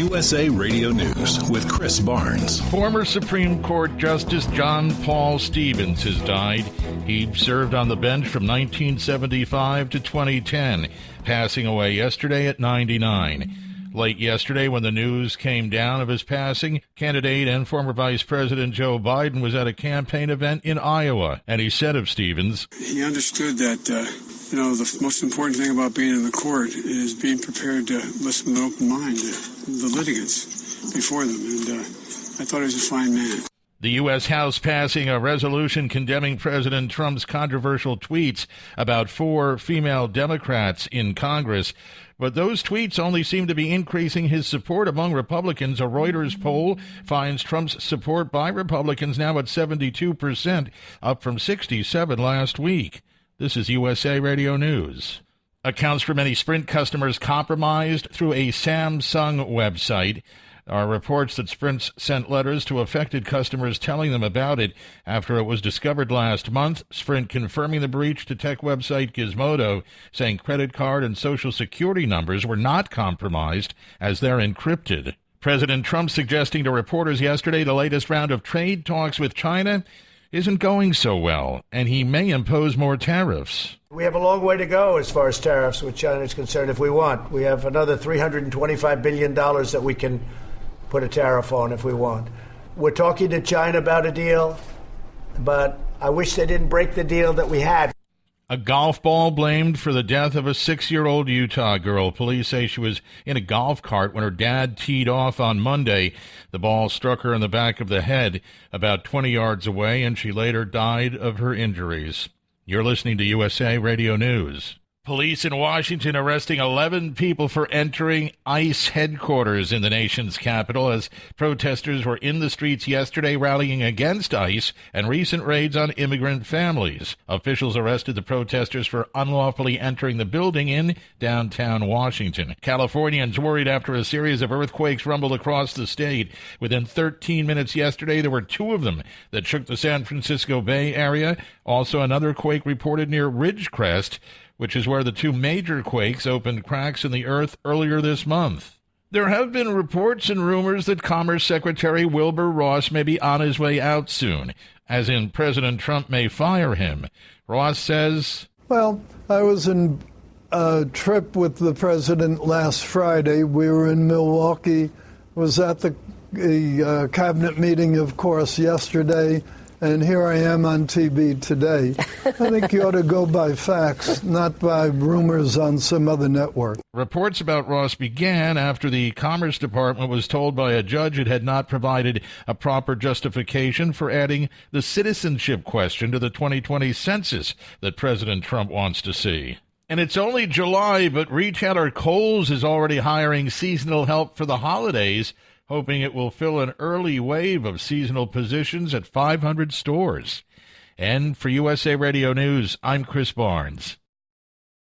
USA Radio News with Chris Barnes. Former Supreme Court Justice John Paul Stevens has died. He served on the bench from 1975 to 2010, passing away yesterday at 99. Late yesterday, when the news came down of his passing, candidate and former Vice President Joe Biden was at a campaign event in Iowa, and he said of Stevens, he understood that, the most important thing about being in the court is being prepared to listen with an open mind to the litigants before them, and I thought he was a fine man. The U.S. House passing a resolution condemning President Trump's controversial tweets about 4 female Democrats in Congress. But those tweets only seem to be increasing his support among Republicans. A Reuters poll finds Trump's support by Republicans now at 72%, up from 67% last week. This is USA Radio News. Accounts for many Sprint customers compromised through a Samsung website. Are reports that Sprint sent letters to affected customers telling them about it after it was discovered last month. Sprint confirming the breach to tech website Gizmodo, saying credit card and Social Security numbers were not compromised as they're encrypted. President Trump suggesting to reporters yesterday the latest round of trade talks with China isn't going so well, and he may impose more tariffs. We have a long way to go as far as tariffs with China is concerned if we want. We have another $325 billion that we can put a tariff on if we want. We're talking to China about a deal, but I wish they didn't break the deal that we had. A golf ball blamed for the death of a 6-year-old Utah girl. Police say she was in a golf cart when her dad teed off on Monday. The ball struck her in the back of the head about 20 yards away, and she later died of her injuries. You're listening to USA Radio News. Police in Washington arresting 11 people for entering ICE headquarters in the nation's capital as protesters were in the streets yesterday rallying against ICE and recent raids on immigrant families. Officials arrested the protesters for unlawfully entering the building in downtown Washington. Californians worried after a series of earthquakes rumbled across the state. Within 13 minutes yesterday, there were 2 of them that shook the San Francisco Bay Area. Also, another quake reported near Ridgecrest, which is where the 2 major quakes opened cracks in the earth earlier this month. There have been reports and rumors that Commerce Secretary Wilbur Ross may be on his way out soon, as in President Trump may fire him. Ross says, well, I was in a trip with the president last Friday. We were in Milwaukee, was at the cabinet meeting, of course, yesterday. And here I am on TV today. I think you ought to go by facts, not by rumors on some other network. Reports about Ross began after the Commerce Department was told by a judge it had not provided a proper justification for adding the citizenship question to the 2020 census that President Trump wants to see. And it's only July, but retailer Kohl's is already hiring seasonal help for the holidays, hoping it will fill an early wave of seasonal positions at 500 stores. And for USA Radio News, I'm Chris Barnes.